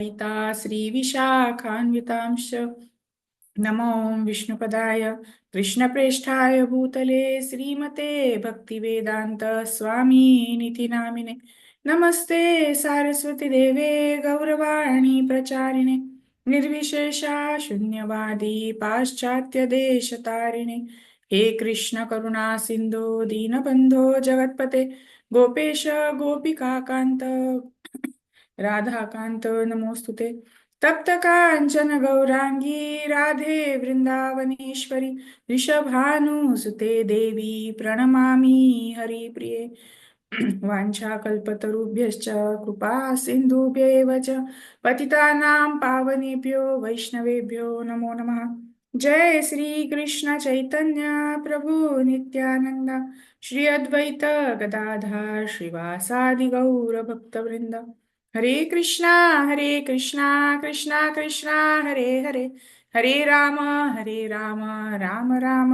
श्रीविशाखान्वितांश्च नमो विष्णुपदाय कृष्णप्रेष्ठाय भूतले श्रीमते भक्तिवेदान्त स्वामिनिति नामिने नमस्ते सारस्वती देवे गौरवाणी प्रचारिणे निर्विशेषा शून्यवादी पाश्चात्य देशतारिणे हे कृष्ण करुणा सिंधु दीनबंधो जगत्पते गोपेश गोपिकाकांत राधाकांत नमोस्तुते तप्त कांचन गौरांगी राधे वृंदावनेश्वरी ऋषभानुसुते देवी प्रणमामि हरिप्रिये वाञ्छाकल्पतरुभ्यश्च कृपा सिन्धुभ्येव च पतितानां पावनेभ्यो वैष्णवेभ्यो नमो नमः। जय श्री कृष्ण चैतन्य प्रभु नित्यानंद श्री अद्वैत गदाधर श्रीवासादि गौर भक्तवृंद हरे Krishna Krishna Krishna Hare Hare Hare Ram Ram Ram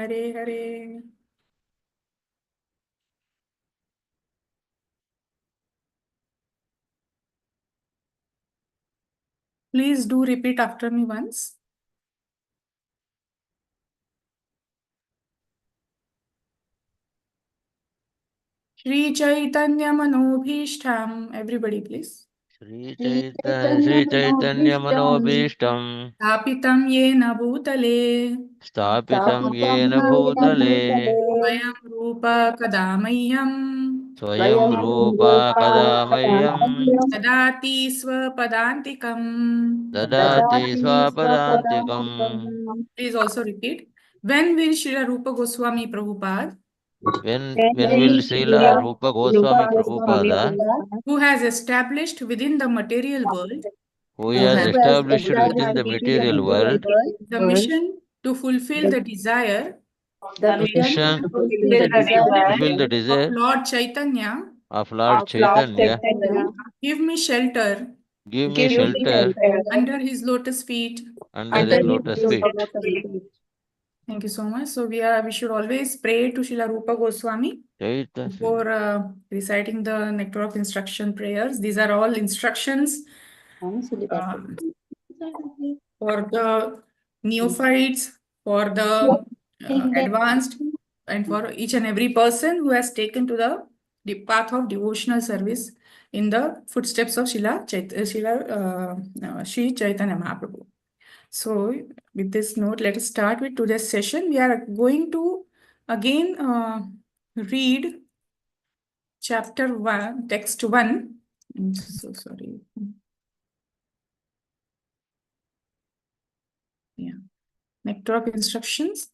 Hare Hare. Please do repeat after me once. Shri Chaitanya Manobhishtam. Everybody, please. Shri Chaitanya Manobhishtam Stapitam Yena Bhutale. Sthapitam Yena Bhutale Swayam Rupa Kadamayyam. Swayam Rupa Kadamayam Dadati Swapadantikam. Dadati Swapadantikam. Please also repeat. When will Srila Rupa Goswami Prabhupada, When will Srila Rupa Goswami Prabhupada, who has established within the material world who has established within the material world the mission to fulfill the desire the mission to fulfill the of desire Lord Chaitanya, of Lord Chaitanya, give me shelter give me shelter under his lotus feet. under his lotus feet. Thank you so much. So we should always pray to Srila Rupa Goswami before reciting the Nectar of Instruction prayers. These are all instructions for the neophytes, for the advanced, and for each and every person who has taken to the path of devotional service in the footsteps of Sri Chaitanya Mahaprabhu. So, with this note, let us start with today's session. We are going to again read chapter 1, text 1. I'm so sorry. Yeah. Nectar of Instructions,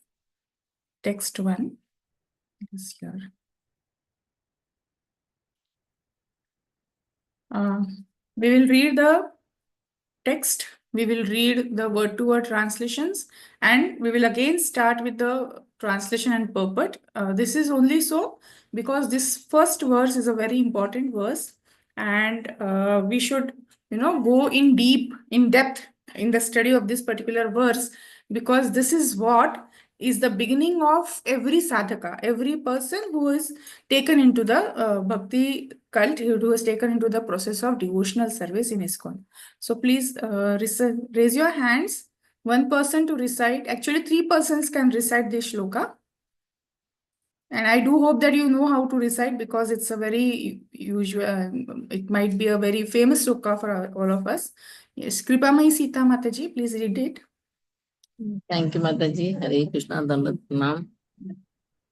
text 1. It is here. We will read the text, we will read the word-to-word translations, and we will again start with the translation and purport. This is only so because this first verse is a very important verse, and we should, go in depth in the study of this particular verse, because this is what is the beginning of every sadhaka, every person who is taken into the bhakti cult, who is taken into the process of devotional service in ISKCON. So please raise your hands. One person to recite. Actually, 3 persons can recite this shloka. And I do hope that you know how to recite, because it's a very usual, it might be a very famous shloka for all of us. Yes, Kripamai Sita Mataji, please read it. Thank you, Mataji. Hare Krishna Dandatnam.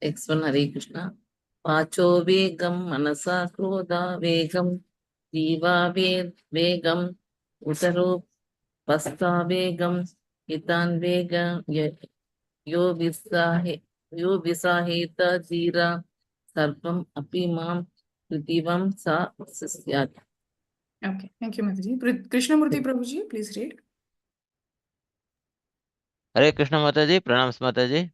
X1 Hare Krishna. Vacho Vegam Manasa Krodha Vegam Jiva Vegam Utaro Pasta Vegam Hitan Vegam Yo Visaheta Zira Sarpam Apimam Pritivam Sa Sisyat. Okay, thank you, Mataji. Krishnamurti Prabhuji, please read. Hare Krishna Mataji, pranams Mataji.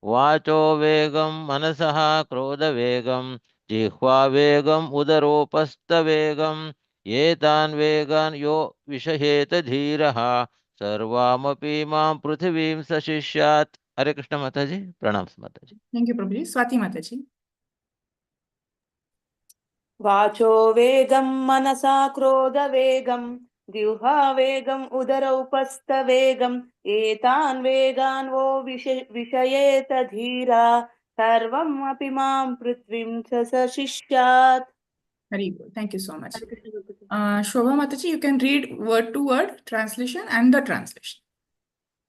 Vacho vegam manasaha krodha vegam jihva vegam udaropasta vegam yetan vegan yo vishaheta dhiraha sarvamapi mam prithivim sashishyat. Hare Krishna Mataji, pranams Mataji. Thank you, Prabhuji. Swati Mataji. वाचो वेगं मनसा क्रोध वेगं जिह्वावेगम् उदरौपस्थवेगम् एतान् वेगान् वो विषयेत धीरा सर्वम् अपि मां पृथ्वीं च शिष्यात्. Very good. Thank you so much. Shobha Mataji, you can read word to word translation and the translation.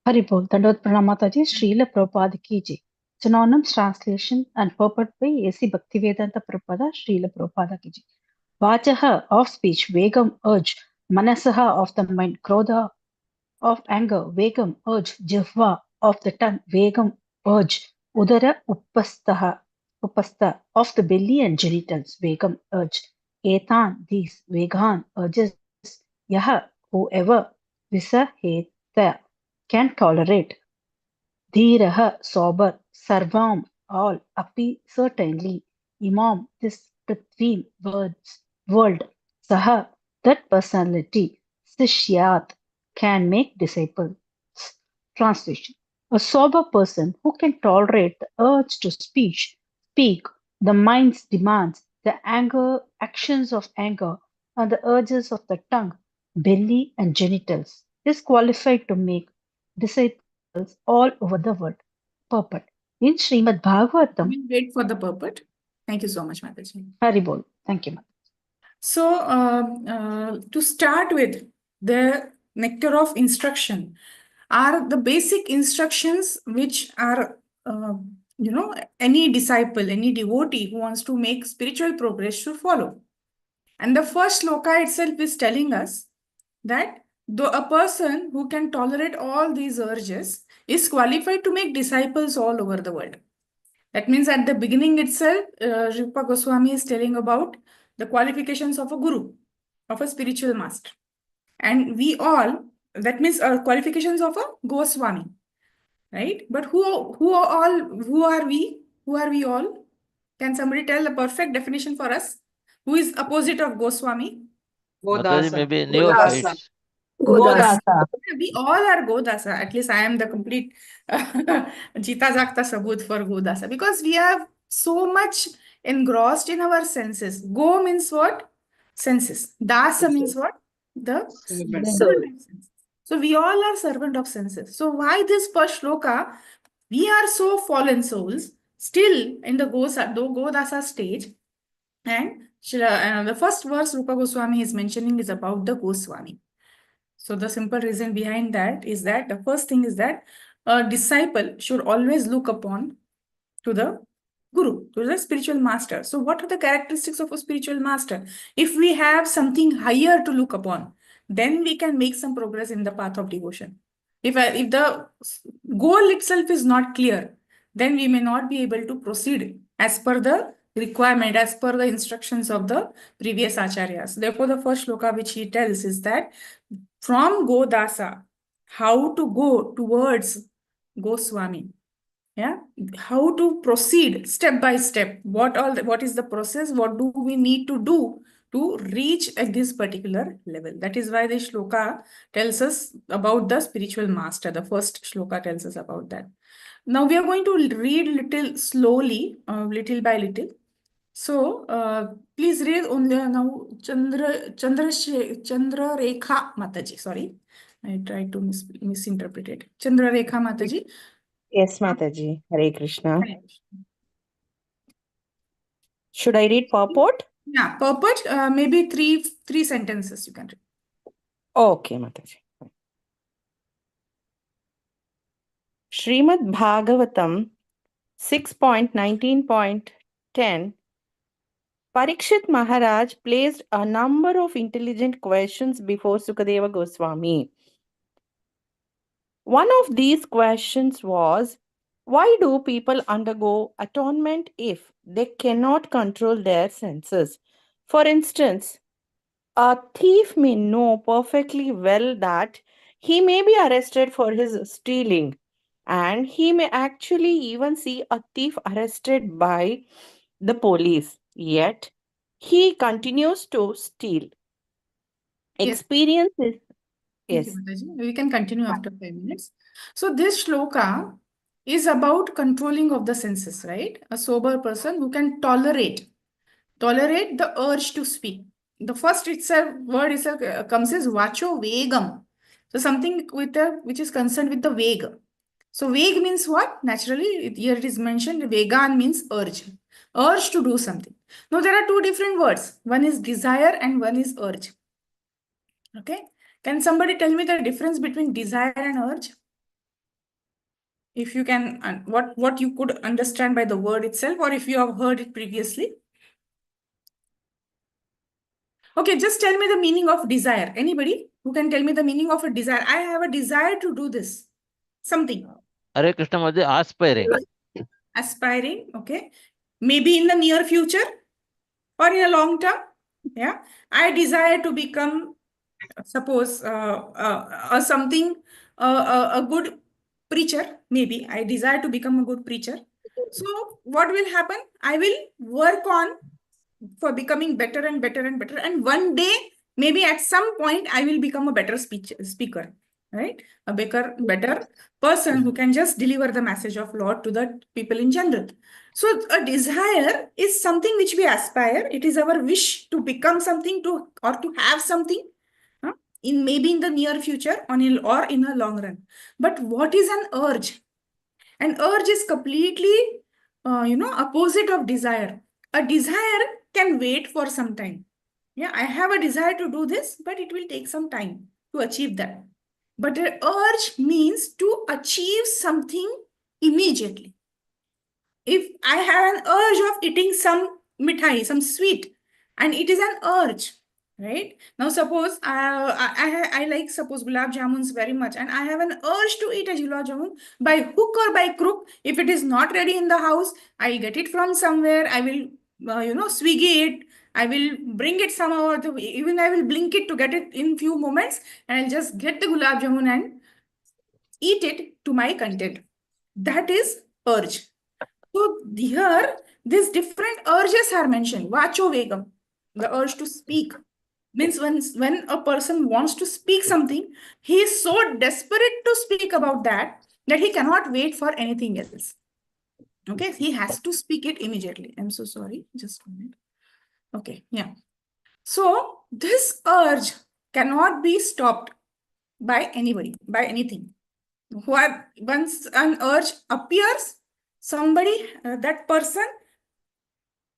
Haribol, Dandot Pranam Mataji, Srila Prabhupada ki jai. Synonymous translation and purport by A.C. Bhaktivedanta Prabhupada, Srila Prabhupada ki jai. Vachaha of speech, Vegam urge, Manasaha of the mind, Krodha of anger, Vegam urge, Jihva of the tongue, Vegam urge, Udara Upastha of the belly and genitals, Vegam urge. Etan, these, Vegan urges, Yaha, whoever, Visaheta, can tolerate. Dhiraha, sober, sarvam, all, api, certainly, imam, this prithvi, world, saha, that personality, sishyat, can make disciples. Translation. A sober person who can tolerate the urge to speak, the mind's demands, the actions of anger, and the urges of the tongue, belly, and genitals, is qualified to make disciples all over the world. Purport. In Srimad Bhagavatam, We'll wait for the purport. Thank you so much, Mataji. Haribol. Thank you, Mataji. So, to start with, the nectar of instruction are the basic instructions which are, any disciple, any devotee who wants to make spiritual progress should follow. And the first shloka itself is telling us that though a person who can tolerate all these urges is qualified to make disciples all over the world. That means at the beginning itself, Rupa Goswami is telling about the qualifications of a guru, of a spiritual master. And we all, that means qualifications of a Goswami, right? But who are we? Who are we all? Can somebody tell a perfect definition for us? Who is opposite of Goswami? Mataji, maybe neophytes. Godasa. We all are Godasa. At least I am the complete Jita Jagta Sabut for Godasa. Because we are so much engrossed in our senses. Go means what? Senses. Dasa means what? The servant of senses. So we all are servant of senses. So why this first shloka? We are so fallen souls, still in the Godasa stage. And the first verse Rupa Goswami is mentioning is about the Goswami. So the simple reason behind that is that the first thing is that a disciple should always look upon to the guru, to the spiritual master. So what are the characteristics of a spiritual master? If we have something higher to look upon, then we can make some progress in the path of devotion. If the goal itself is not clear, then we may not be able to proceed as per the requirement, as per the instructions of the previous acharyas. Therefore, the first shloka which he tells is that from Godasa, how to go towards Goswami. Yeah, how to proceed step by step. What is the process? What do we need to do to reach at this particular level? That is why the shloka tells us about the spiritual master. The first shloka tells us about that. Now we are going to read little slowly, little by little. So please read only now Chandra Rekha Mataji. Sorry, I tried to misinterpret it. Chandra Rekha Mataji. Yes, Mataji. Hare Krishna. Hare Krishna. Should I read purport? Yeah, purport, maybe three sentences you can read. Okay, Mataji. Srimad Bhagavatam 6.19.10 Parikshit Maharaj placed a number of intelligent questions before Sukadeva Goswami. One of these questions was, why do people undergo atonement if they cannot control their senses? For instance, a thief may know perfectly well that he may be arrested for his stealing, and he may actually even see a thief arrested by the police, yet he continues to steal. Yes. Experience is Thank you, Mataji. We can continue after 5 minutes. So this shloka is about controlling of the senses, right? A sober person who can tolerate the urge to speak. the first word itself comes as vacho vegam. So something which is concerned with the veg. So veg means what? Naturally, here it is mentioned, vegan means urge. Urge to do something. Now there are two different words. One is desire and one is urge. Okay. Can somebody tell me the difference between desire and urge? If you can, what you could understand by the word itself, or if you have heard it previously. Okay, just tell me the meaning of desire. Anybody who can tell me the meaning of a desire? I have a desire to do this. Something. Hare Krishna Mataji, aspiring. Aspiring, okay. Maybe in the near future or in a long term. Yeah. I desire to become, suppose, something, a good preacher. Maybe I desire to become a good preacher. So what will happen? I will work on for becoming better and better and better. And one day, maybe at some point, I will become a better speaker, right? A better person who can just deliver the message of Lord to the people in general. So a desire is something which we aspire. It is our wish to become something or to have something in maybe in the near future or in a long run. But what is an urge? An urge is completely, opposite of desire. A desire can wait for some time. Yeah, I have a desire to do this, but it will take some time to achieve that. But an urge means to achieve something immediately. If I have an urge of eating some mithai, some sweet, and it is an urge, right? Now, suppose I like, suppose, gulab jamuns very much, and I have an urge to eat a gulab jamun by hook or by crook. If it is not ready in the house, I'll get it from somewhere. I will, Swiggy it. I will bring it somehow, or even I will blink it to get it in few moments, and I'll just get the gulab jamun and eat it to my content. That is urge. So here, these different urges are mentioned. Vacho vegam, the urge to speak. Means when a person wants to speak something, he is so desperate to speak about that he cannot wait for anything else. Okay, he has to speak it immediately. I'm so sorry. Just a minute. Okay, yeah. So this urge cannot be stopped by anybody, by anything. Once an urge appears, somebody, that person,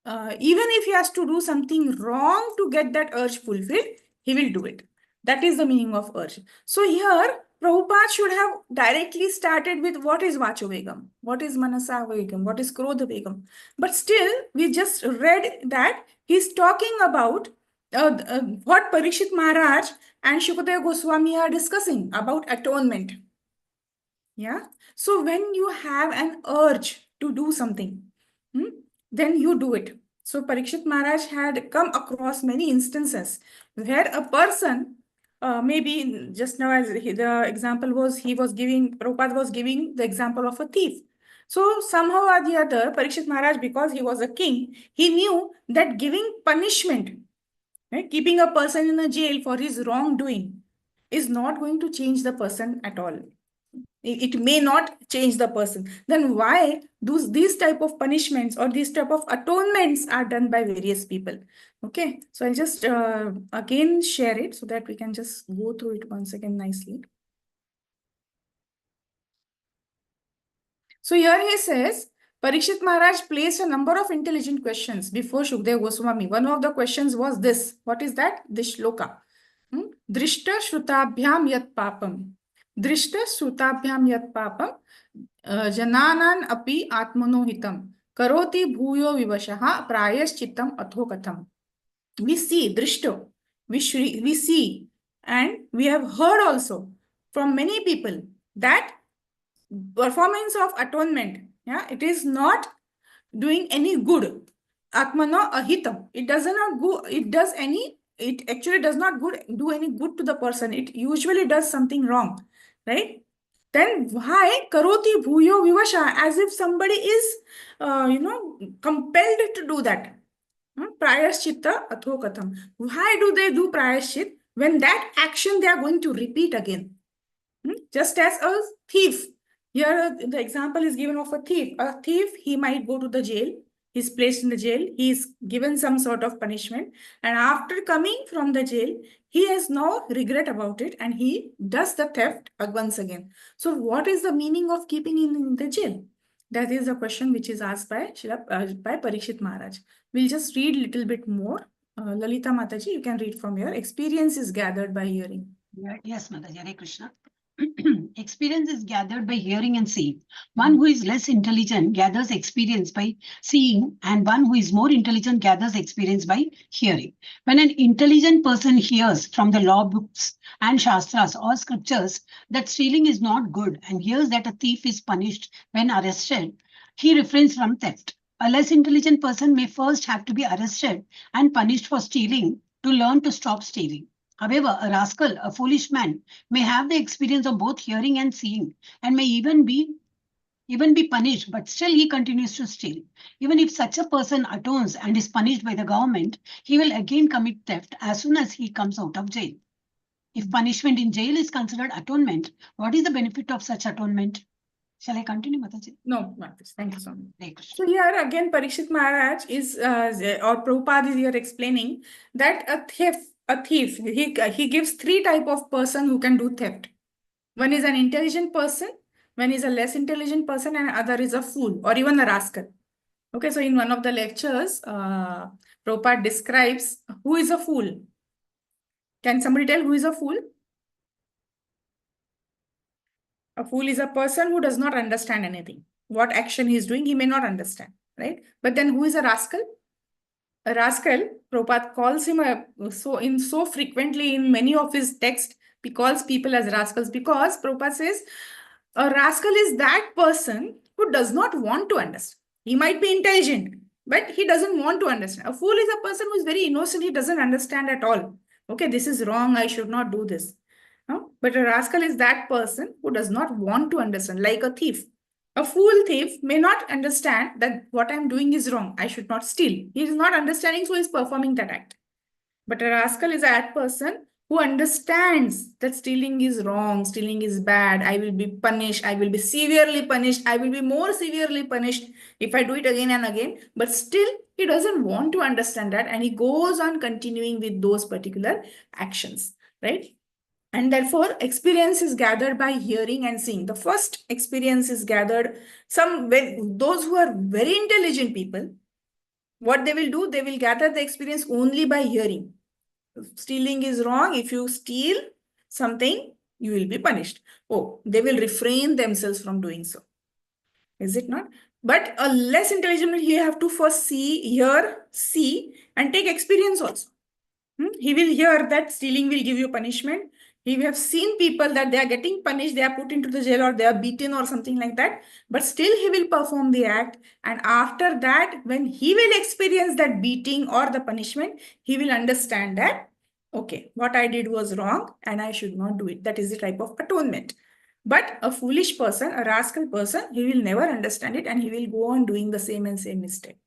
even if he has to do something wrong to get that urge fulfilled, he will do it. That is the meaning of urge. So here, Prabhupada should have directly started with what is Vacho Vegam, what is Manasa Vegam, what is Krodha Vegam. But still, we just read that he's talking about what Parikshit Maharaj and Shukadeva Goswami are discussing about atonement. Yeah. So when you have an urge to do something, then you do it. So Parikshit Maharaj had come across many instances where a person, maybe just now as the example was, Prabhupada was giving the example of a thief. So somehow or the other, Parikshit Maharaj, because he was a king, he knew that giving punishment, right, keeping a person in a jail for his wrongdoing is not going to change the person at all. It may not change the person. Then why these type of punishments or these type of atonements are done by various people? Okay, so I'll just again share it so that we can just go through it once again nicely. So here he says, Parikshit Maharaj placed a number of intelligent questions before Shukadeva Goswami. One of the questions was this. What is that? This shloka. Drishta shrutabhyam yat papam. Drishta shrutabhyam yat papam. Jananan api atmanohitam. Karoti bhuyo vivashaha prayaschittam athokatham. We see, drishto. We see. And we have heard also from many people that performance of atonement, yeah, it is not doing any good. Atmana ahitam. It actually does not do any good to the person. It usually does something wrong, right? Then why karoti bhuyo vivasha, as if somebody is, compelled to do that. Prayaschitta athokatham. Why do they do prayashchit when that action they are going to repeat again? Just as a thief. Here, the example is given of a thief. A thief, he might go to the jail. He's placed in the jail. He's given some sort of punishment. And after coming from the jail, he has no regret about it and he does the theft once again. So what is the meaning of keeping him in the jail? That is a question which is asked by Parikshit Maharaj. We'll just read a little bit more. Lalita Mataji, you can read from here. Experience is gathered by hearing. Yes, Mataji. Hare Krishna. Experience is gathered by hearing and seeing. One who is less intelligent gathers experience by seeing, and one who is more intelligent gathers experience by hearing. When an intelligent person hears from the law books and shastras or scriptures that stealing is not good and hears that a thief is punished when arrested, he refrains from theft. A less intelligent person may first have to be arrested and punished for stealing to learn to stop stealing. However, a rascal, a foolish man, may have the experience of both hearing and seeing, and may even be punished, but still he continues to steal. Even if such a person atones and is punished by the government, he will again commit theft as soon as he comes out of jail. If punishment in jail is considered atonement, what is the benefit of such atonement? Shall I continue, Mataji? No, Mataji. Thank you so much. Hare Krishna. So here again, Parikshit Maharaj is, or Prabhupada is here explaining that a thief, he gives three type of person who can do theft. One is an intelligent person, one is a less intelligent person, and other is a fool or even a rascal. Okay, so in one of the lectures, Prabhupada describes who is a fool. Can somebody tell who is a fool? A fool is a person who does not understand anything. What action he is doing, he may not understand, right? But then who is a rascal? A rascal, Prabhupada calls him so frequently in many of his texts, he calls people as rascals because Prabhupada says a rascal is that person who does not want to understand. He might be intelligent, but he doesn't want to understand. A fool is a person who is very innocent, he doesn't understand at all. Okay, this is wrong, I should not do this. No? But a rascal is that person who does not want to understand, like a thief. A fool thief may not understand that what I'm doing is wrong. I should not steal. He is not understanding, so he's performing that act. But a rascal is that person who understands that stealing is wrong, stealing is bad, I will be punished, I will be severely punished, I will be more severely punished if I do it again and again. But still, he doesn't want to understand that and he goes on continuing with those particular actions, right? And therefore, experience is gathered by hearing and seeing. The first experience is gathered, those who are very intelligent people, what they will do, they will gather the experience only by hearing. Stealing is wrong. If you steal something, you will be punished. Oh, they will refrain themselves from doing so. Is it not? But a less intelligent, you have to first hear, see, and take experience also. He will hear that stealing will give you punishment. He will have seen people that they are getting punished, they are put into the jail or they are beaten or something like that. But still he will perform the act. And after that, when he will experience that beating or the punishment, he will understand that, okay, what I did was wrong and I should not do it. That is the type of atonement. But a foolish person, a rascal person, he will never understand it and he will go on doing the same and same mistake.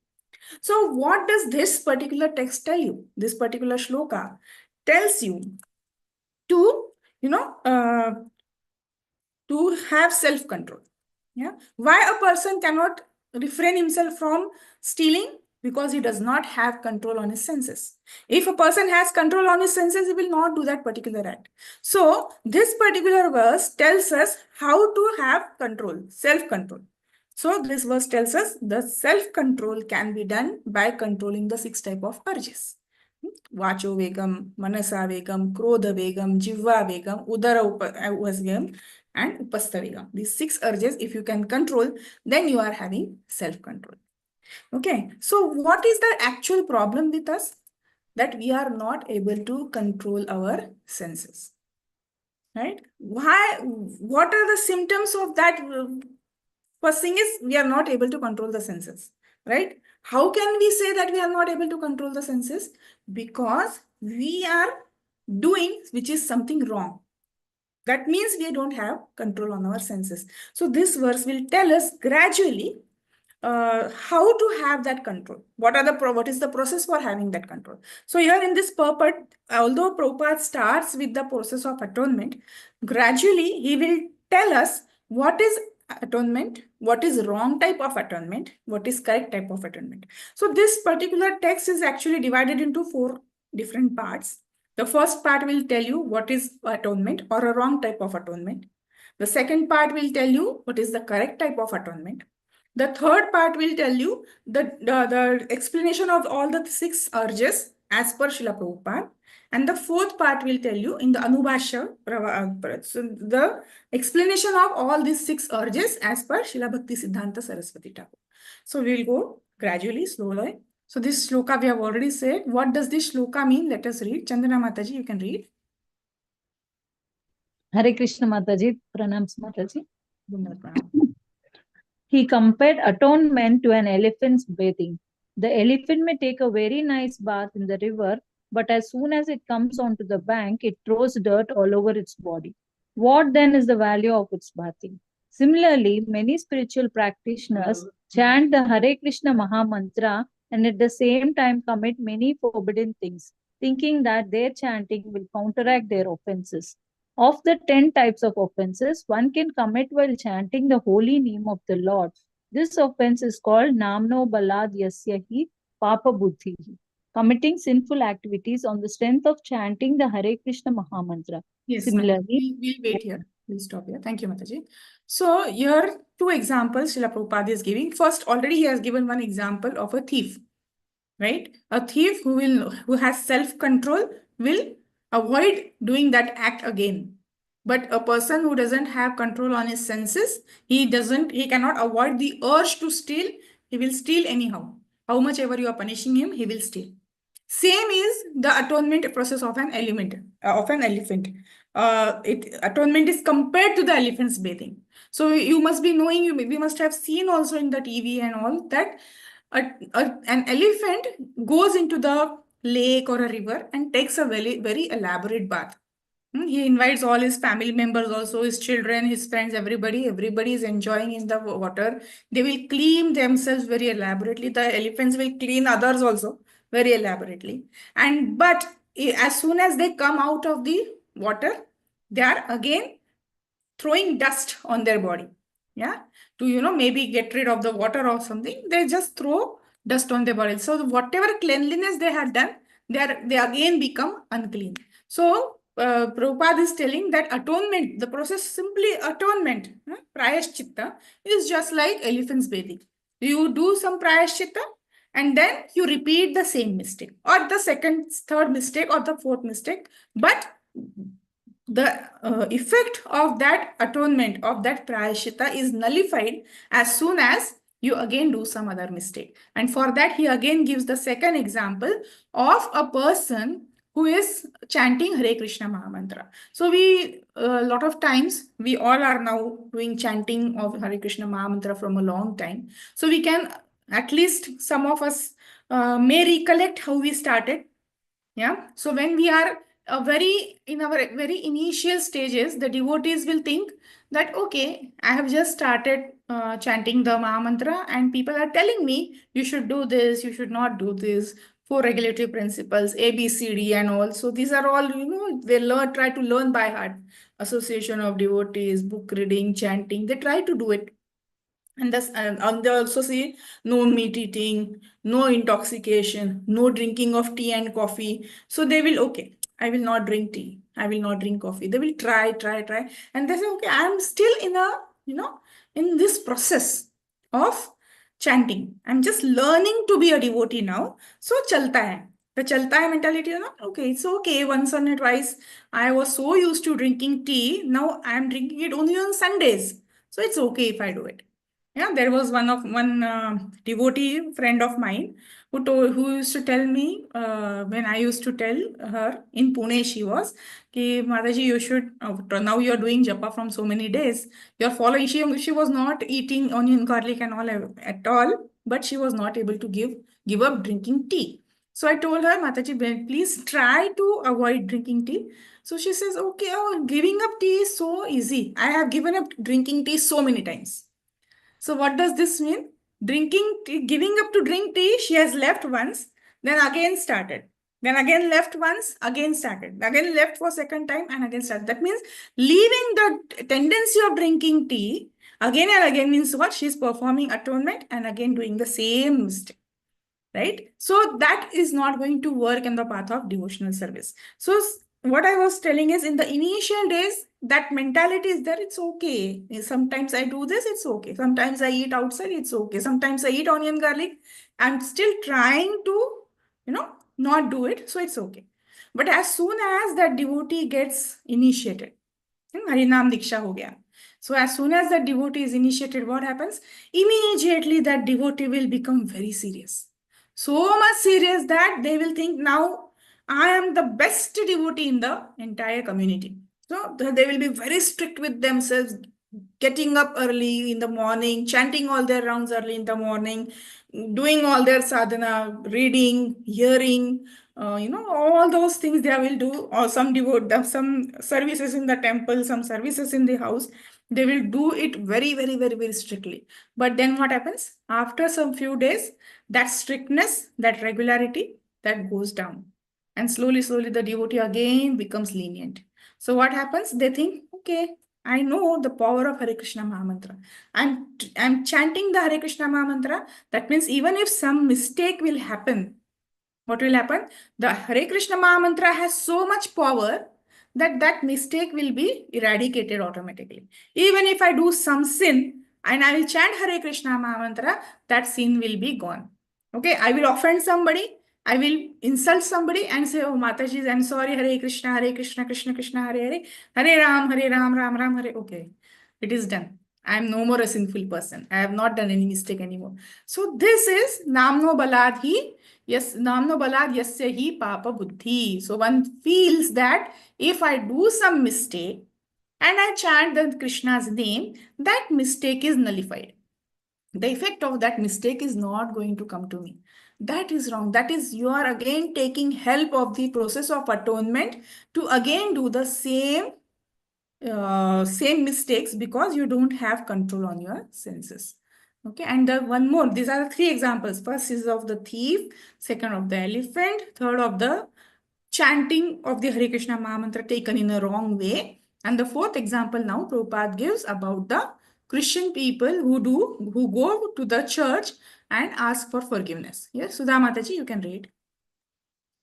So what does this particular text tell you? This particular shloka tells you to, to have self-control. Yeah. Why a person cannot refrain himself from stealing? Because he does not have control on his senses. If a person has control on his senses, he will not do that particular act. So this particular verse tells us how to have control, self-control. So this verse tells us the self-control can be done by controlling the 6 types of urges. Vacho vegam, manasa vegam, krodha vegam, jivva vegam, udara upasvegam, and upastha vegam. These 6 urges, if you can control, then you are having self-control. Okay, so what is the actual problem with us? That we are not able to control our senses. Right? Why? What are the symptoms of that? First thing is we are not able to control the senses, right? How can we say that we are not able to control the senses? Because we are doing which is something wrong. That means we don't have control on our senses. So this verse will tell us gradually how to have that control. What is the process for having that control? So here in this purport, although Prabhupada starts with the process of atonement, gradually he will tell us what is atonement, what is wrong type of atonement, what is correct type of atonement. So this particular text is actually divided into 4 different parts. The first part will tell you what is atonement or a wrong type of atonement. The second part will tell you what is the correct type of atonement. The third part will tell you the explanation of all the 6 urges as per Srila Prabhupada. And the fourth part will tell you in the Anubhashya, so the explanation of all these 6 urges as per Srila Bhakti Siddhanta Saraswati Thakur. So we will go gradually, slowly. So this shloka we have already said. What does this shloka mean? Let us read. Chandana Mataji, you can read. Hare Krishna Mataji, pranams Mataji. Pranam. He compared atonement to an elephant's bathing. The elephant may take a very nice bath in the river, but as soon as it comes onto the bank, it throws dirt all over its body. What then is the value of its bathing? Similarly, many spiritual practitioners chant the Hare Krishna Maha Mantra and at the same time commit many forbidden things, thinking that their chanting will counteract their offenses. Of the 10 types of offenses, one can commit while chanting the holy name of the Lord. This offense is called Namno Balad Yasyahi Papa Buddhi, committing sinful activities on the strength of chanting the Hare Krishna Maha Mantra. Yes, Similarly, we'll wait here. We'll stop here. Thank you, Mataji. So here 2 examples Srila Prabhupada is giving. First, already he has given one example of a thief, right? A thief who has self-control will avoid doing that act again. But a person who doesn't have control on his senses, he cannot avoid the urge to steal. He will steal anyhow. How much ever you are punishing him, he will steal. Same is the atonement process of an elephant. Atonement is compared to the elephant's bathing. So you must be knowing, we must have seen also in the TV and all that an elephant goes into the lake or a river and takes a very, very elaborate bath. He invites all his family members also, his children, his friends, everybody is enjoying in the water. They will clean themselves very elaborately. The elephants will clean others also very elaborately. But as soon as they come out of the water, they are again throwing dust on their body. Yeah, to maybe get rid of the water or something, they just throw dust on their body. So whatever cleanliness they had done, they again become unclean. So Prabhupada is telling that atonement, the process simply atonement, prayashchitta, is just like elephant's bathing. You do some prayashchitta and then you repeat the same mistake or the second, third mistake or the fourth mistake. But the effect of that atonement, of that prayashchitta is nullified as soon as you again do some other mistake. And for that, he again gives the second example of a person who is chanting Hare Krishna Maha Mantra. So a lot of times, we all are now doing chanting of Hare Krishna Maha Mantra from a long time. So we can, at least some of us may recollect how we started. Yeah. So when we are in our very initial stages, the devotees will think that, okay, I have just started chanting the Maha Mantra and people are telling me you should do this, you should not do this, 4 regulatory principles, A, B, C, D and all. So these are all, they try to learn by heart. Association of devotees, book reading, chanting, they try to do it. And they also say no meat eating, no intoxication, no drinking of tea and coffee. So they will, okay, I will not drink tea. I will not drink coffee. They will try. And they say, okay, I'm still in this process of chanting. I'm just learning to be a devotee now. So chalta hai. The chalta hai mentality, okay, it's okay. Once or twice, I was so used to drinking tea. Now I'm drinking it only on Sundays. So it's okay if I do it. Yeah, there was one devotee friend of mine who used to tell me when I used to tell her in Pune, she was, ki Mataji, you should now you are doing japa from so many days. You're following. She was not eating onion, garlic, and all at all, but she was not able to give up drinking tea. So I told her, Mataji, please try to avoid drinking tea. So she says, okay, giving up tea is so easy. I have given up drinking tea so many times. So what does this mean? Drinking tea, giving up to drink tea, she has left once, then again started. Then again left once, again started. Again left for second time and again started. That means leaving the tendency of drinking tea Again and again means what? She's performing atonement and again doing the same mistake. Right? So that is not going to work in the path of devotional service. So what I was telling is in the initial days, that mentality is there, it's okay. Sometimes I do this, it's okay. Sometimes I eat outside, it's okay. Sometimes I eat onion garlic. I'm still trying to, not do it, so it's okay. But as soon as that devotee gets initiated, Harinam Diksha ho gaya. So as soon as that devotee is initiated, what happens? Immediately that devotee will become very serious. So much serious that they will think now I am the best devotee in the entire community. So they will be very strict with themselves, getting up early in the morning, chanting all their rounds early in the morning, doing all their sadhana, reading, hearing, all those things they will do, or some services in the temple, some services in the house. They will do it very, very, very, very strictly. But then what happens? After some few days, that strictness, that regularity, that goes down. And slowly, slowly, the devotee again becomes lenient. So what happens? They think, okay, I know the power of Hare Krishna Mahamantra. I'm chanting the Hare Krishna Mahamantra. That means even if some mistake will happen, what will happen? The Hare Krishna Mahamantra has so much power that that mistake will be eradicated automatically. Even if I do some sin and I will chant Hare Krishna Mahamantra, that sin will be gone. Okay, I will offend somebody, I will insult somebody and say, oh Mataji, I'm sorry, Hare Krishna, Krishna Krishna, Hare Ram, Ram Ram, Hare. Okay, it is done. I am no more a sinful person. I have not done any mistake anymore. So this is Namno Baladhi. Yes, Namno Balad Yasya Hi Papa Buddhi. So one feels that if I do some mistake and I chant the Krishna's name, that mistake is nullified. The effect of that mistake is not going to come to me. That is wrong. That is, you are again taking help of the process of atonement to again do the same mistakes because you don't have control on your senses. Okay, and the one more, these are the three examples. First is of the thief, second of the elephant, third of the chanting of the Hare Krishna Mahamantra taken in a wrong way. And the fourth example now Prabhupada gives about the Christian people who go to the church and ask for forgiveness. Yes, Sudha Mataji, you can read.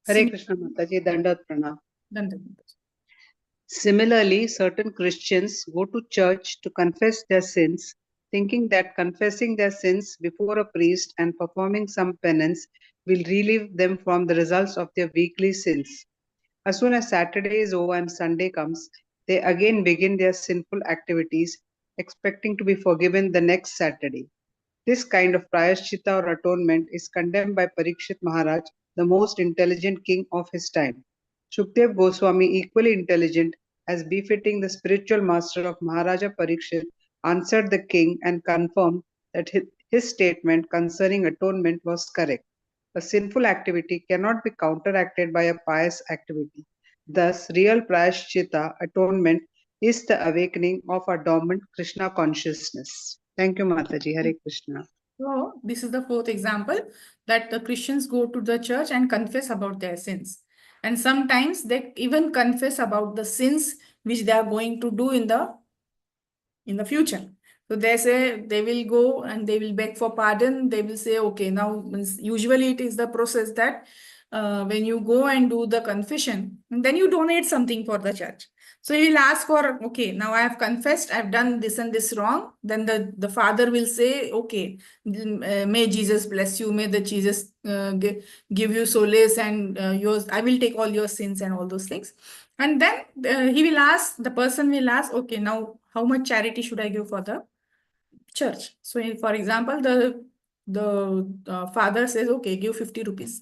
Hare Krishna Mataji, Dandat Pranam. Dandat Mataji. Similarly, certain Christians go to church to confess their sins, thinking that confessing their sins before a priest and performing some penance will relieve them from the results of their weekly sins. As soon as Saturday is over and Sunday comes, they again begin their sinful activities, expecting to be forgiven the next Saturday. This kind of prayashchitta or atonement is condemned by Parikshit Maharaj, the most intelligent king of his time. Shukdev Goswami, equally intelligent, as befitting the spiritual master of Maharaja Parikshit, answered the king and confirmed that his statement concerning atonement was correct. A sinful activity cannot be counteracted by a pious activity. Thus, real prayashchitta, atonement, is the awakening of our dormant Krishna consciousness. Thank you, Mataji. Hare Krishna. So, this is the fourth example that the Christians go to the church and confess about their sins. And sometimes they even confess about the sins which they are going to do in the future. So they say they will go and they will beg for pardon. They will say, okay, now usually it is the process that when you go and do the confession, then you donate something for the church. So he will ask for, okay, now I have confessed, I've done this and this wrong. Then the father will say, okay, may Jesus bless you, may the Jesus give you solace and yours. I will take all your sins and all those things. And then the person will ask, okay, now how much charity should I give for the church? So for example, the father says, okay, give 50 rupees.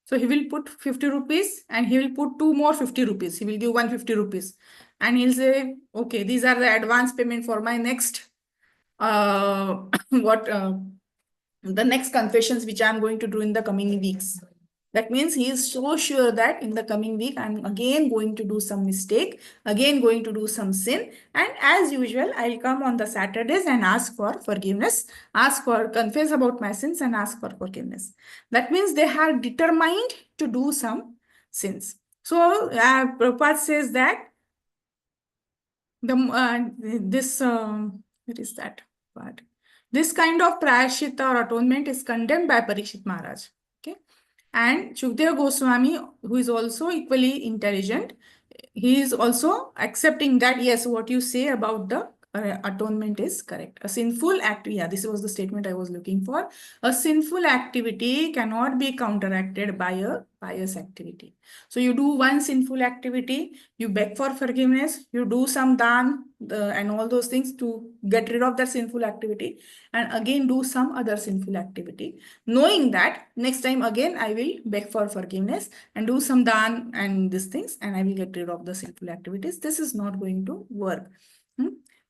So he will put 50 rupees and he will put two more 50 rupees. He will give 150 rupees. And he'll say, okay, these are the advance payment for my next, the next confessions which I'm going to do in the coming weeks. That means he is so sure that in the coming week, I'm again going to do some mistake, again going to do some sin. And as usual, I'll come on the Saturdays and ask for forgiveness, confess about my sins and ask for forgiveness. That means they are determined to do some sins. So Prabhupada says that Where is that part? This kind of prayashita or atonement is condemned by Parikshit Maharaj. Okay. And Shukdev Goswami, who is also equally intelligent, he is also accepting that, yes, what you say about the atonement is correct. A sinful act, yeah, this was the statement I was looking for. A sinful activity cannot be counteracted by a pious activity. So you do one sinful activity, you beg for forgiveness, you do some dan and all those things to get rid of that sinful activity, and again do some other sinful activity, knowing that next time again I will beg for forgiveness and do some dan and these things, and I will get rid of the sinful activities. This is not going to work.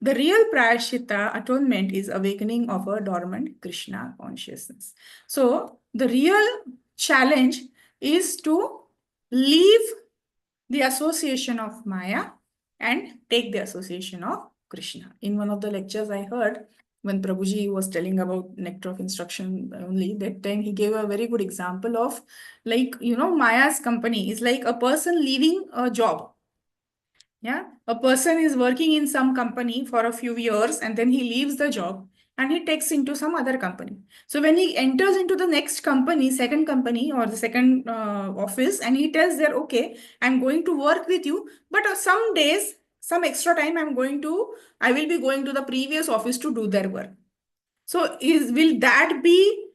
The real prayashita atonement is awakening of a dormant Krishna consciousness. So the real challenge is to leave the association of Maya and take the association of Krishna. In one of the lectures I heard, when Prabhuji was telling about Nectar of Instruction only, that time he gave a very good example of, like, Maya's company is like a person leaving a job. Yeah, a person is working in some company for a few years and then he leaves the job and he takes into some other company. So when he enters into the next company, second company or the second office, and he tells there, okay, I'm going to work with you, but some days, some extra time I will be going to the previous office to do their work. So will that be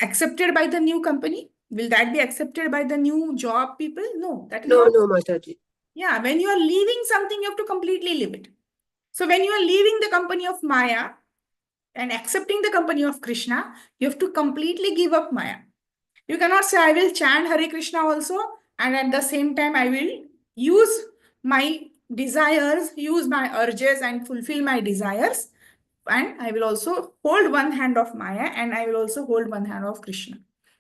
accepted by the new company? Will that be accepted by the new job people? No, that is No, not. no, Mataji. Yeah, when you are leaving something, you have to completely leave it. So when you are leaving the company of Maya and accepting the company of Krishna, you have to completely give up Maya. You cannot say, I will chant Hare Krishna also, and at the same time, I will use my desires, use my urges and fulfill my desires. And I will also hold one hand of Maya and I will also hold one hand of Krishna.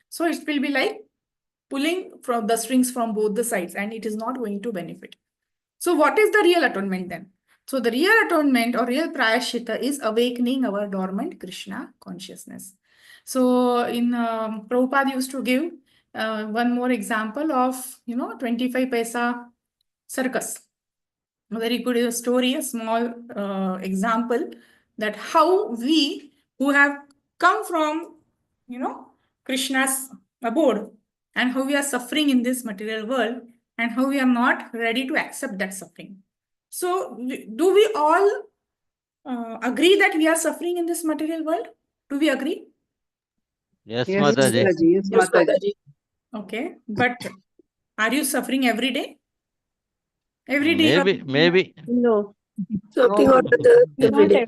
So it will be like pulling from the strings from both the sides, and it is not going to benefit. So what is the real atonement then? So the real atonement or real prayashita is awakening our dormant Krishna consciousness. So in Prabhupada used to give one more example of 25 paisa circus. A very good story, a small example that how we who have come from Krishna's abode and how we are suffering in this material world and how we are not ready to accept that suffering. So do we all agree that we are suffering in this material world? Do we agree? Yes, Yes, Mataji. Mataji. Yes, Yes, Mataji. Mataji. Okay, but are you suffering every day? Every day you are Maybe. No. Something or other every day.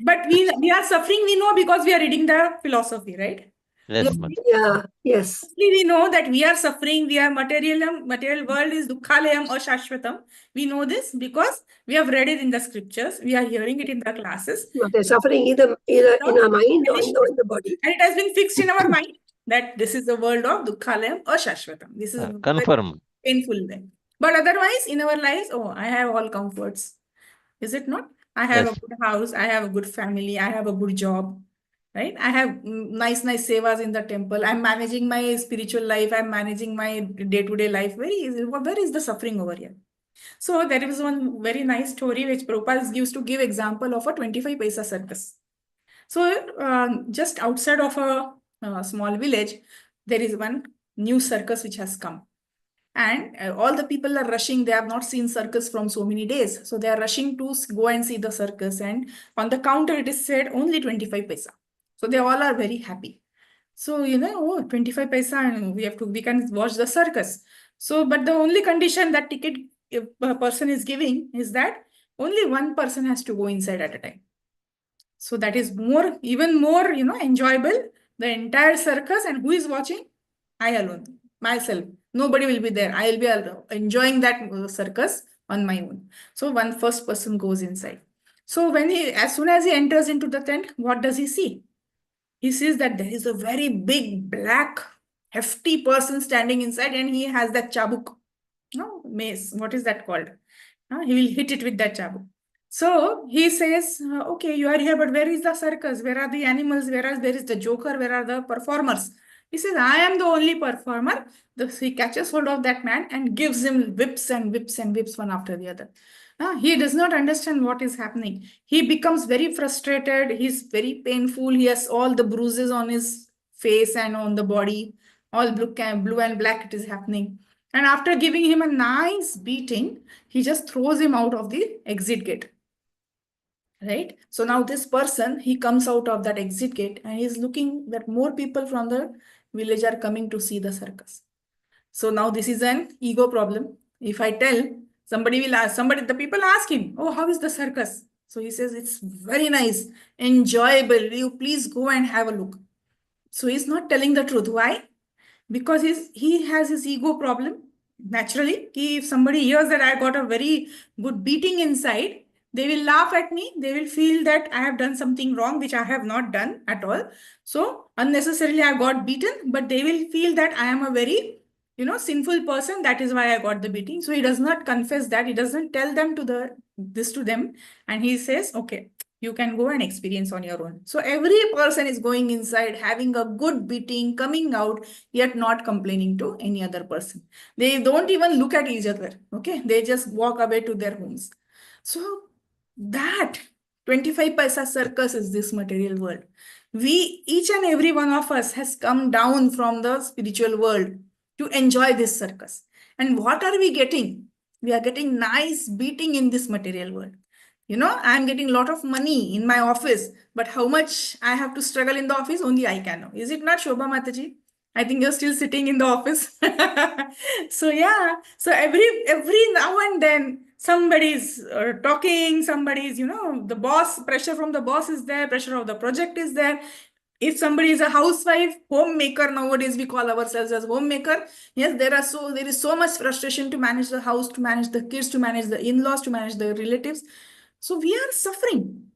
But we are suffering, we know, because we are reading the philosophy, right? Yes, Mataji. Yeah, yes. We know that we are suffering, we are material world is dukkhalayam or shashvatam. We know this because we have read it in the scriptures, we are hearing it in the classes. But they're suffering either in our mind or in the body. And it has been fixed in our mind that this is the world of dukkhalayam or shashvatam. This is Confirm. painful then. But otherwise, in our lives, I have all comforts. Is it not? I have a good house, I have a good family, I have a good job, right? I have nice sevas in the temple. I'm managing my spiritual life. I'm managing my day-to-day life. Where is the suffering over here? So there is one very nice story which Prabhupada used to give example of a 25 paisa circus. So just outside of a small village, there is one new circus which has come. And all the people are rushing. They have not seen circus from so many days. So they are rushing to go and see the circus. And on the counter, it is said only 25 paisa. So they all are very happy. So, 25 paisa and we can watch the circus. So, but the only condition that ticket a person is giving is that only one person has to go inside at a time. So that is even more, enjoyable. The entire circus, and who is watching? I alone, myself. Nobody will be there. I will be enjoying that circus on my own. So one first person goes inside. So as soon as he enters into the tent, what does he see? He sees that there is a very big, black, hefty person standing inside, and he has that chabuk, mace. What is that called? He will hit it with that chabuk. So he says, okay, you are here, but where is the circus? Where are the animals? Where is the joker? Where are the performers? He says, I am the only performer. He catches hold of that man and gives him whips and whips and whips one after the other. He does not understand what is happening. He becomes very frustrated. He's very painful. He has all the bruises on his face and on the body. All blue and black it is happening. And after giving him a nice beating, he just throws him out of the exit gate. Right? So now this person, he comes out of that exit gate and he's looking that more people from the village are coming to see the circus. So now this is an ego problem. If I tell, somebody will ask, the people ask him, oh, how is the circus? So he says, it's very nice, enjoyable. Will you please go and have a look? So he's not telling the truth. Why? Because he has his ego problem. Naturally, if somebody hears that I got a very good beating inside, they will laugh at me. They will feel that I have done something wrong, which I have not done at all. So unnecessarily I got beaten, but they will feel that I am a very sinful person. That is why I got the beating. So he does not confess that. He doesn't tell them this to them. And he says, okay, you can go and experience on your own. So every person is going inside, having a good beating, coming out, yet not complaining to any other person. They don't even look at each other. Okay. They just walk away to their homes. So that 25 paisa circus is this material world. Each and every one of us has come down from the spiritual world to enjoy this circus. And what are we getting? We are getting nice beating in this material world. I'm getting a lot of money in my office, but how much I have to struggle in the office, only I can know. Is it not, Shobha Mataji? I think you're still sitting in the office. So yeah, so every now and then somebody's talking, somebody's, the boss, pressure from the boss is there, pressure of the project is there. If somebody is a housewife, homemaker, nowadays we call ourselves as homemaker. Yes, there is so much frustration to manage the house, to manage the kids, to manage the in-laws, to manage the relatives. So we are suffering,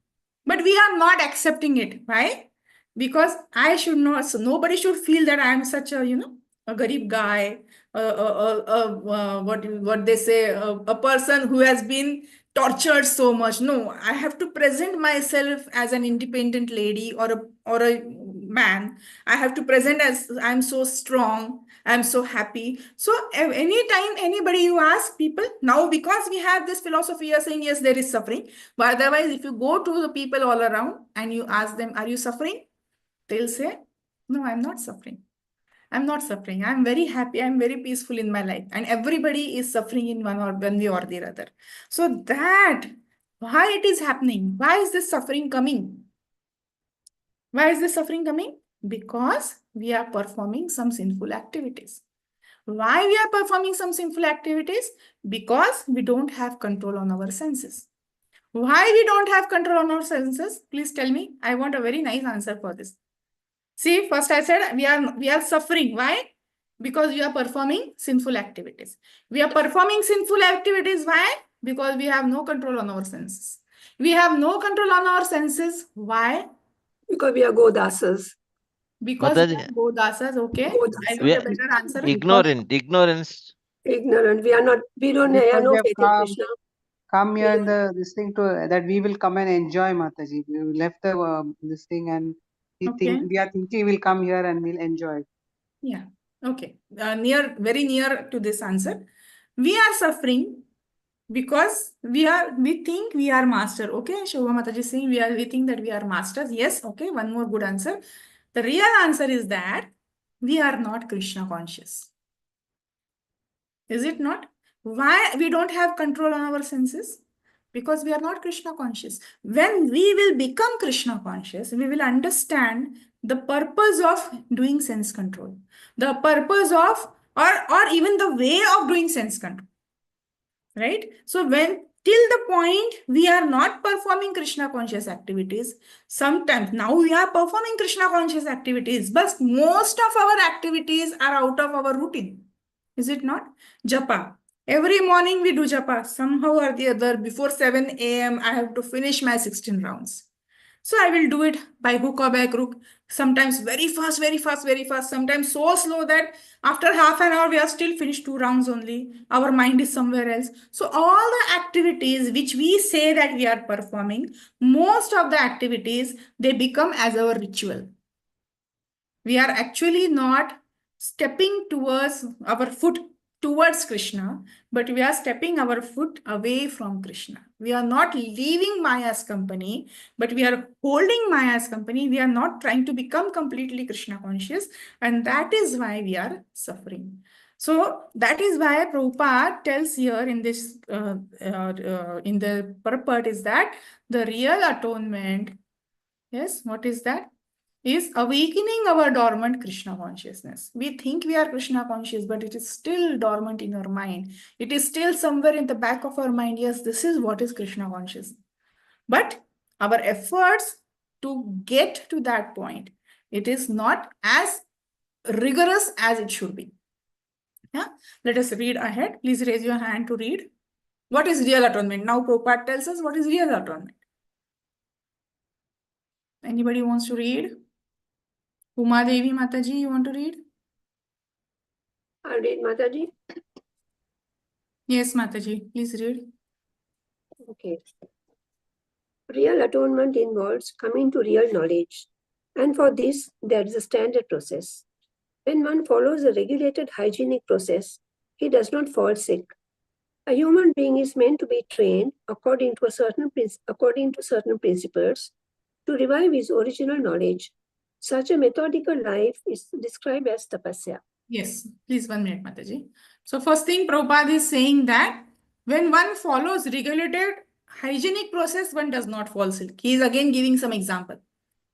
but we are not accepting it. Why? Because I should not, so nobody should feel that I am such a, a garib guy, what they say, a person who has been tortured so much. No, I have to present myself as an independent lady or a man. I have to present as I'm so strong, I'm so happy. So anytime anybody you ask people, now because we have this philosophy, you're saying, yes, there is suffering. But otherwise, if you go to the people all around and you ask them, are you suffering? They'll say, no, I'm not suffering. I'm not suffering. I'm very happy. I'm very peaceful in my life. And everybody is suffering in one way or the other. So why it is happening? Why is this suffering coming? Why is this suffering coming? Because we are performing some sinful activities. Why we are performing some sinful activities? Because we don't have control on our senses. Why we don't have control on our senses? Please tell me. I want a very nice answer for this. See, first I said we are suffering. Why? Because we are performing sinful activities. We are performing sinful activities. Why? Because we have no control on our senses. We have no control on our senses. Why? Because we are Godasas. Because we Mataji, are Godasas. Okay. Godasas. I we want are a better answer. ignorance. Ignorant. We have Because no we have faith in Krishna. come here in this thing to that we will come and enjoy, Mataji. We left this thing and we are thinking we'll come here and we'll enjoy. Yeah. Okay. Very near to this answer. We are suffering because we think we are master. Okay. Shobha Mataji is saying we think that we are masters. Yes. Okay. One more good answer. The real answer is that we are not Krishna conscious. Is it not? Why we don't have control on our senses? Because we are not Krishna conscious. When we will become Krishna conscious, we will understand the purpose of doing sense control, the purpose of, or even the way of doing sense control. Right? So when till the point we are not performing Krishna conscious activities, sometimes now we are performing Krishna conscious activities, but most of our activities are out of our routine. Is it not? Japa. Every morning we do japa. Somehow or the other, before 7 a.m., I have to finish my 16 rounds. So I will do it by hook or by crook. Sometimes very fast, very fast, very fast. Sometimes so slow that after half an hour, we are still finished 2 rounds only. Our mind is somewhere else. So all the activities which we say that we are performing, most of the activities, they become as our ritual. We are actually not stepping towards our foot towards Krishna, but we are stepping our foot away from Krishna. We are not leaving Maya's company, but we are holding Maya's company. We are not trying to become completely Krishna conscious, and that is why we are suffering. So that is why Prabhupada tells here in this, in the purport is that the real atonement, yes, what is that? Is awakening our dormant Krishna consciousness. We think we are Krishna conscious, but it is still dormant in our mind. It is still somewhere in the back of our mind. Yes, this is what is Krishna conscious. But our efforts to get to that point, it is not as rigorous as it should be. Yeah, let us read ahead. Please raise your hand to read. What is real atonement? Now Prabhupada tells us what is real atonement. Anybody wants to read? Uma Devi Mataji, you want to read? I'll read, Mataji. Yes, Mataji, please read. Okay. Real atonement involves coming to real knowledge. And for this, there is a standard process. When one follows a regulated hygienic process, he does not fall sick. A human being is meant to be trained according to certain principles to revive his original knowledge. Such a methodical life is described as tapasya. Yes, please 1 minute, Mataji. So first thing, Prabhupada is saying that when one follows regulated hygienic process, one does not fall sick. He is again giving some example.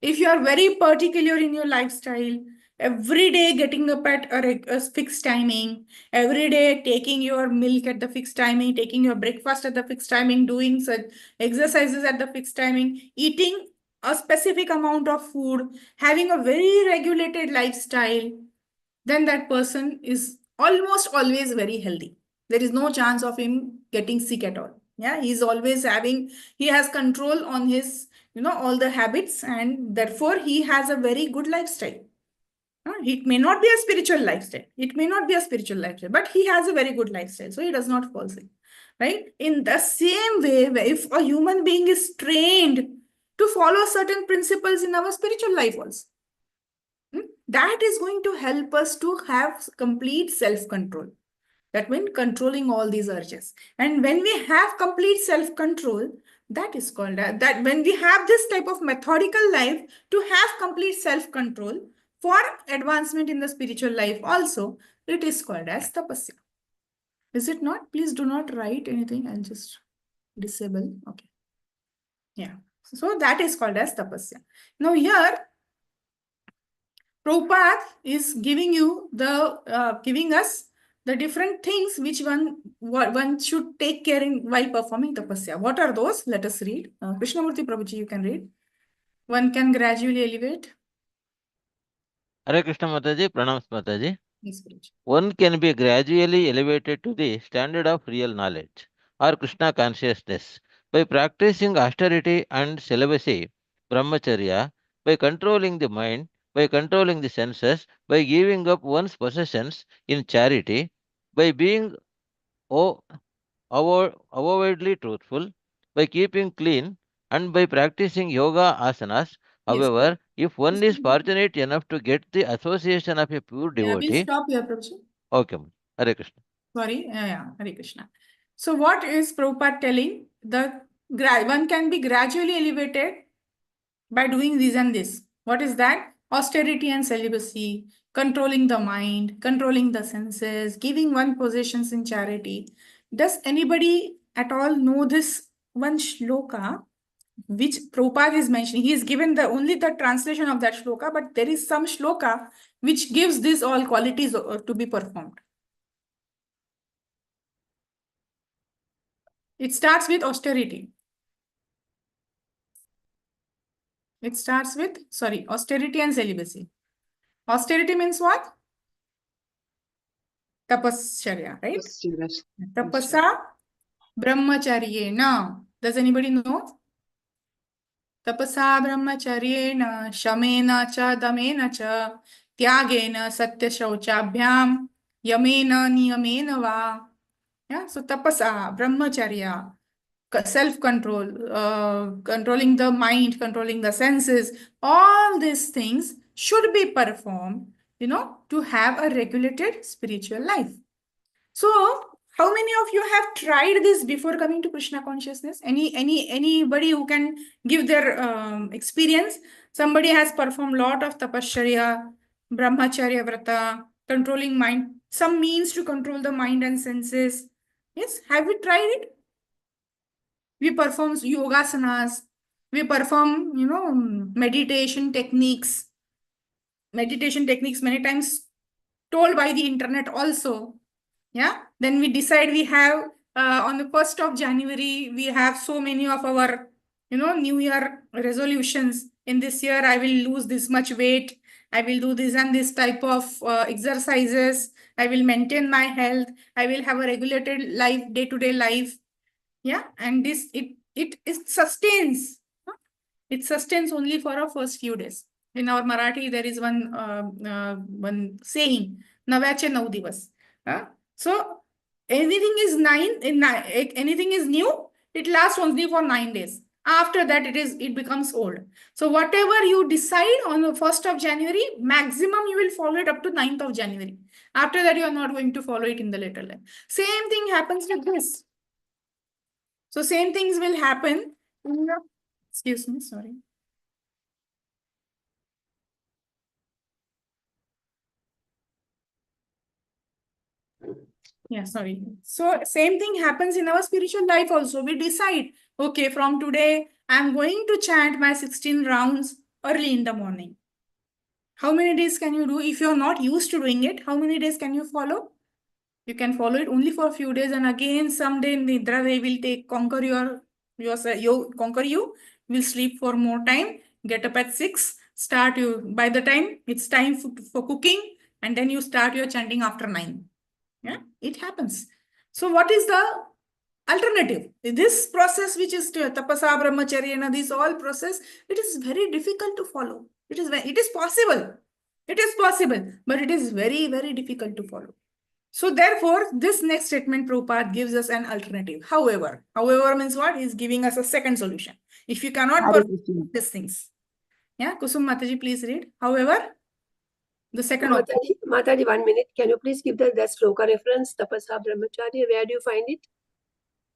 If you are very particular in your lifestyle, every day getting up at a fixed timing, every day taking your milk at the fixed timing, taking your breakfast at the fixed timing, doing such exercises at the fixed timing, eating a specific amount of food, having a very regulated lifestyle, then that person is almost always very healthy. There is no chance of him getting sick at all. Yeah, he's always he has control on his, all the habits, and therefore he has a very good lifestyle. It may not be a spiritual lifestyle. It may not be a spiritual lifestyle, but he has a very good lifestyle. So he does not fall sick. Right? In the same way, if a human being is trained to follow certain principles in our spiritual life also, that is going to help us to have complete self-control. That means controlling all these urges. And when we have complete self-control, that is called that when we have this type of methodical life to have complete self-control for advancement in the spiritual life also, it is called as tapasya. Is it not? Please do not write anything. I'll just disable. Okay. Yeah. So that is called as tapasya. Now here, Prabhupada is giving us the different things which one should take care in while performing tapasya. What are those? Let us read. Krishnamurti Prabhuji, you can read. One can gradually elevate. Hare Krishna Mataji, Pranams Mataji. Yes, Prabhuji. One can be gradually elevated to the standard of real knowledge or Krishna consciousness by practicing austerity and celibacy, brahmacharya, by controlling the mind, by controlling the senses, by giving up one's possessions in charity, by being avowedly truthful, by keeping clean, and by practicing yoga asanas. Yes. However, if one is fortunate enough to get the association of a pure Yeah, we'll devotee, stop here, Prabhuji. okay, Hare Krishna. Sorry, yeah, Hare Krishna. So what is Prabhupada telling? One can be gradually elevated by doing this and this. What is that? Austerity and celibacy, controlling the mind, controlling the senses, giving one possessions in charity. Does anybody at all know this one shloka which Prabhupada is mentioning? He is given only the translation of that shloka, but there is some shloka which gives these all qualities to be performed. It starts with austerity. It starts with, austerity and celibacy. Austerity means what? Tapasya, right? Tapasa brahmacharyena. Does anybody know? Tapasa brahmacharyena shamena cha damena cha tyagena satya shauchabhyam yamena niyamena va. Yeah, so tapasa, brahmacharya, self-control, controlling the mind, controlling the senses, all these things should be performed, to have a regulated spiritual life. So, how many of you have tried this before coming to Krishna consciousness? Anybody who can give their experience? Somebody has performed lot of tapasya, brahmacharya vrata, controlling mind, some means to control the mind and senses. Yes, have we tried it? We perform yogasanas. We perform, meditation techniques. Meditation techniques many times told by the internet also. Yeah. Then we decide we have on the 1st of January, we have so many of our, New Year resolutions. In this year, I will lose this much weight. I will do this and this type of exercises. I will maintain my health. I will have a regulated life, day-to-day life. Yeah. And this, it sustains. It sustains only for our first few days. In our Marathi, there is one saying, "Navyache 9 divas." So anything is anything is new, it lasts only for 9 days. After that, it becomes old. So whatever you decide on the 1st of January, maximum you will follow it up to 9th of January. After that, you are not going to follow it in the later life. Same thing happens with this. So same things will happen. Excuse me, sorry. Yeah, sorry. So same thing happens in our spiritual life also. We decide, okay, from today, I'm going to chant my 16 rounds early in the morning. How many days can you do? If you're not used to doing it, how many days can you follow? You can follow it only for a few days, and again, someday Nidra they will conquer you. Will sleep for more time, get up at 6, start you. By the time it's time for cooking, and then you start your chanting after 9. Yeah, it happens. So what is the alternative? This process, which is tapasa, brahmacharya, this all process, it is very difficult to follow. It is possible. It is possible, but it is very, very difficult to follow. So therefore, this next statement, Prabhupada gives us an alternative. However means what? He's giving us a second solution. If you cannot perform these things. Yeah, Kusum Mataji, please read. However, the second option. Mataji, 1 minute. Can you please give that sloka reference, Tapasa Brahmacharya? Where do you find it?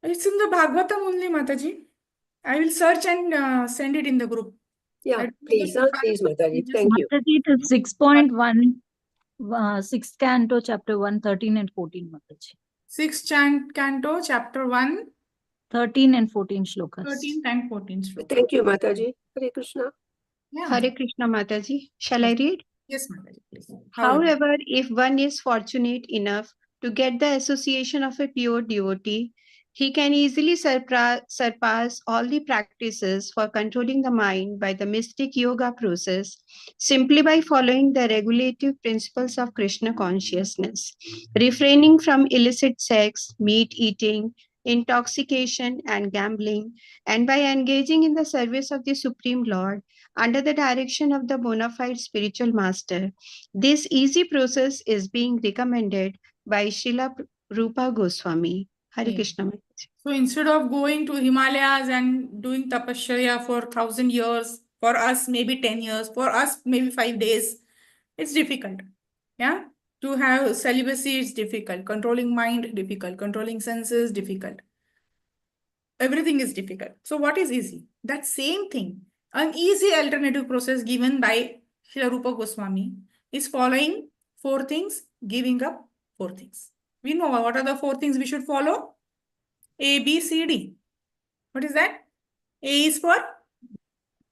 It's in the Bhagavatam only, Mataji. I will search and send it in the group. Yeah, please, Mataji. Thank you. Mataji, it is 6.1, 6th canto, chapter 1, 13 and 14, Mataji. 6th canto, chapter 1. 13 and 14 shlokas. 13 and 14 shlokas. Thank you, Mataji. Hare Krishna. Yeah. Hare Krishna, Mataji. Shall I read? Yes, Mataji, please. However, if one is fortunate enough to get the association of a pure devotee, he can easily surpass all the practices for controlling the mind by the mystic yoga process simply by following the regulative principles of Krishna consciousness, refraining from illicit sex, meat eating, intoxication, and gambling, and by engaging in the service of the Supreme Lord under the direction of the bona fide spiritual master. This easy process is being recommended by Srila Rupa Goswami. Hare Krishna. So instead of going to Himalayas and doing tapasya for 1,000 years, for us maybe 10 years, for us maybe 5 days, it's difficult. Yeah. To have celibacy is difficult. Controlling mind, difficult. Controlling senses, difficult. Everything is difficult. So what is easy? That same thing. An easy alternative process given by Srila Rupa Goswami is following 4 things, giving up 4 things. We know what are the 4 things we should follow. A, B, C, D. What is that? A is for?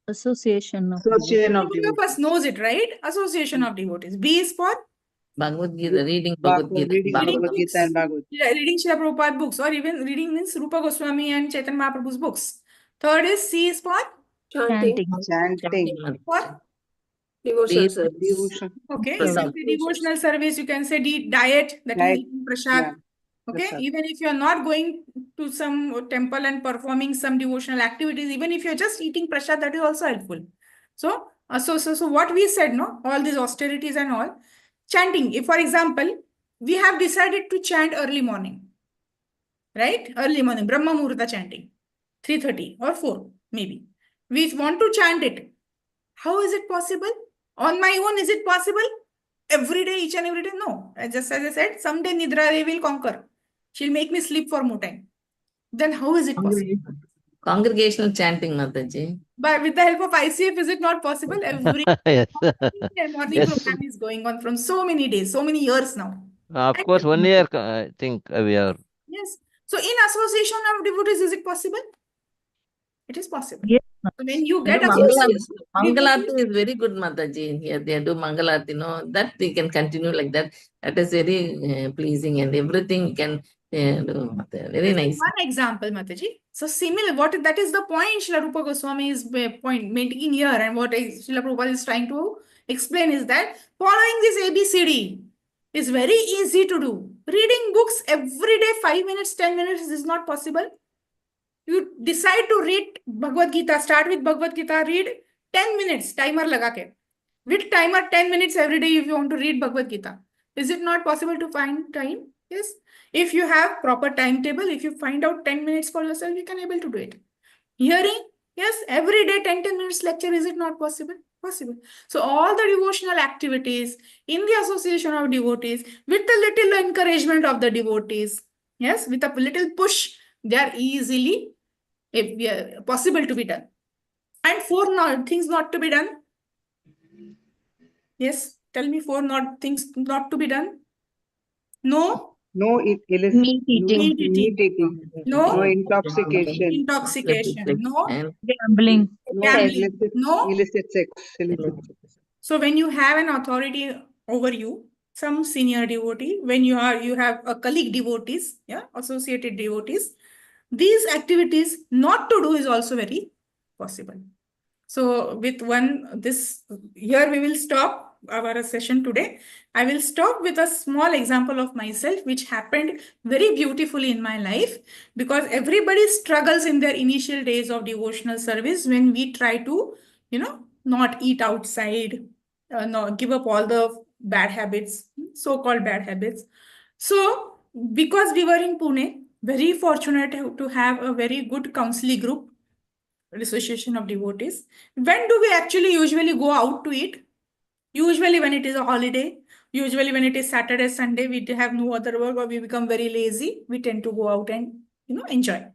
Association of Everybody of us knows it, right? Association of devotees. B is for? Bhagavad Gita, reading Bhagavad Gita. Reading Bhagavad Gita and Bhagavad Gita. Reading Srila Prabhupada books, or even reading means Rupa Goswami and Chaitanya Mahaprabhu's books. Third is C is for? chanting. For? Devotional service. Devotion. Okay, you can say devotional service, you can say diet, that is eating prasad. Yeah. Okay, Prasad. even if you are not going to some temple and performing some devotional activities, even if you're just eating prasad, that is also helpful. So what we said, no, all these austerities and all, chanting. If, for example, we have decided to chant early morning, right? Early morning, Brahma Muhurta chanting, 3:30 or 4, maybe. We want to chant it. How is it possible? On my own, is it possible? every day, each and every day? No. Just as I said, someday Nidra Devi will conquer. She'll make me sleep for more time. Then how is it possible? Congregational chanting, Mataji. But with the help of ICF, is it not possible? Every Yes. morning Yes. program is going on from so many days, so many years now. Of And course, 1 year, I think we are. yes. So in association of devotees, is it possible? It is possible. Yes. So when you You know, get association yes. with Mangalarti devotees, is very good, Mataji. Here they do Mangalarti, that we can continue like that. That is very pleasing, and everything can do, Mata. Very this is nice. one example, Mataji. So similar, that is the point Srila Rupa Goswami is making here, and what Srila Prabhupada is trying to explain is that following this ABCD is very easy to do. Reading books every day, 5 minutes, 10 minutes is not possible. You decide to read Bhagavad Gita, start with Bhagavad Gita, read 10 minutes, timer laga ke. With timer 10 minutes every day if you want to read Bhagavad Gita. Is it not possible to find time? Yes. If you have proper timetable, if you find out 10 minutes for yourself, you can able to do it. Hearing, yes, every day 10 minutes lecture, is it not possible? Possible. So all the devotional activities in the association of devotees with a little encouragement of the devotees, yes, with a little push, they are easily possible to be done. And four things not to be done. Yes, tell me things not to be done. No No illicit Meat eating. meat eating, no No intoxication, intoxication, no And Gambling. no gambling, illicit no. illicit sex, illicit sex. So when you have an authority over you, some senior devotee, when you have a colleague devotees, yeah, associated devotees, these activities not to do is also very possible. So with here we will stop our session today. I will stop with a small example of myself, which happened very beautifully in my life, because everybody struggles in their initial days of devotional service when we try to, not eat outside, not give up all the bad habits, so-called bad habits. So because we were in Pune, very fortunate to have a very good counseling group, association of devotees. When do we actually usually go out to eat? Usually when it is a holiday, usually when it is Saturday, Sunday, we have no other work or we become very lazy, we tend to go out and, enjoy.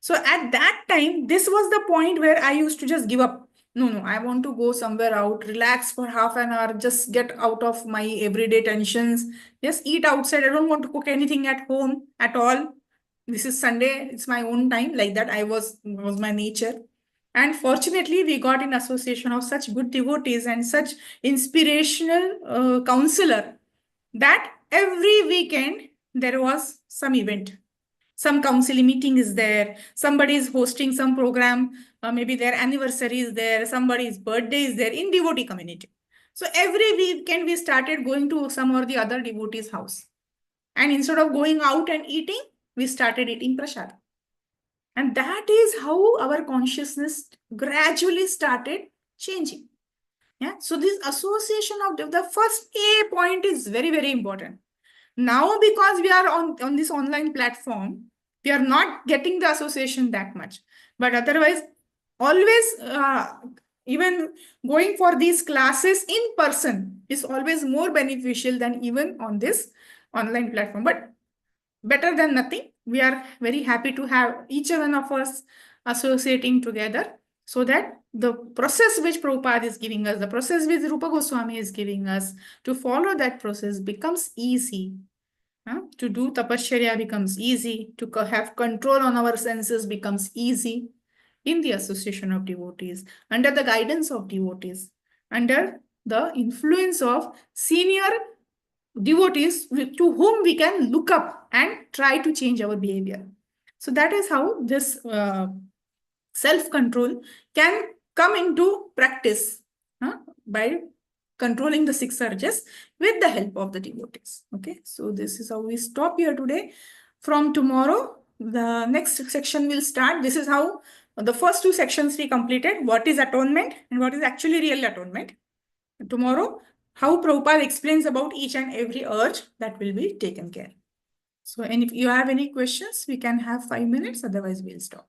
So at that time, this was the point where I used to just give up. No, I want to go somewhere out, relax for half an hour, just get out of my everyday tensions, just eat outside. I don't want to cook anything at home at all. This is Sunday, it's my own time. Like that, was my nature. And fortunately, we got in association of such good devotees and such inspirational counselor that every weekend there was some event. Some counseling meeting is there. Somebody is hosting some program. Maybe their anniversary is there. Somebody's birthday is there in devotee community. So every weekend we started going to some or the other devotee's house. And instead of going out and eating, we started eating prasad. And that is how our consciousness gradually started changing. Yeah. So this association of the first A point is very, very important. Now, because we are on this online platform, we are not getting the association that much. But otherwise, always, even going for these classes in person is always more beneficial than even on this online platform. But better than nothing. We are very happy to have each one of us associating together so that the process which Prabhupada is giving us, the process which Rupa Goswami is giving us, to follow that process becomes easy. To do tapasya becomes easy. To have control on our senses becomes easy in the association of devotees, under the guidance of devotees, under the influence of senior devotees to whom we can look up and try to change our behavior. So that is how this self-control can come into practice by controlling the six urges with the help of the devotees. Okay, so this is how we stop here today. From tomorrow, the next section will start. This is how the first two sections we completed. What is atonement and what is actually real atonement. Tomorrow, how Prabhupada explains about each and every urge that will be taken care. So, and if you have any questions, we can have 5 minutes, otherwise we'll stop.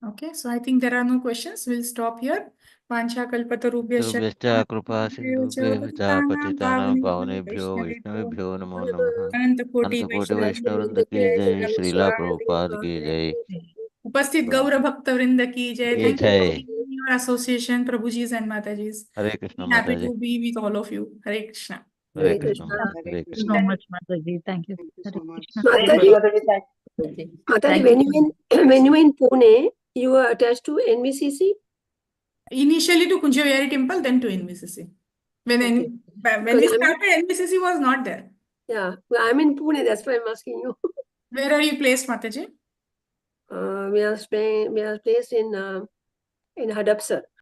Okay, so I think there are no questions. We'll stop here. Vancha kalpatarubhyascha Surubhyascha कृपा सिन्धुभ्यः च पतितानां पावनेभ्यो वैष्णवेभ्यो वैष्णवेभ्यो नमो नमः अनंतकोटि अनंतकोटि वैष्णव वैष्णववृंद की जय श्रीला प्रभुपाद की जय उपस्थित गौर भक्त वृंद की जय. की Thank you for जय. being in your association, Prabhuji's and Mataji's. Hare Krishna Happy माताजी. to be with all of you. Hare Krishna. Hare Hare Krishna Krishna. Hare Thank you Krishna. so much, Mataji. Thank you. Thank you Hare so much. Krishna. Mataji, Mataji. Mataji, Thank when you. when you were in Pune, you were attached to NVCC? Initially to Kunjaviyari temple, then to NVCC. When Okay. when Because we started, NVCC was not there. Yeah, well, I'm in Pune. That's why I'm asking you. Where are you placed, Mataji? We are placed in Hadapsar.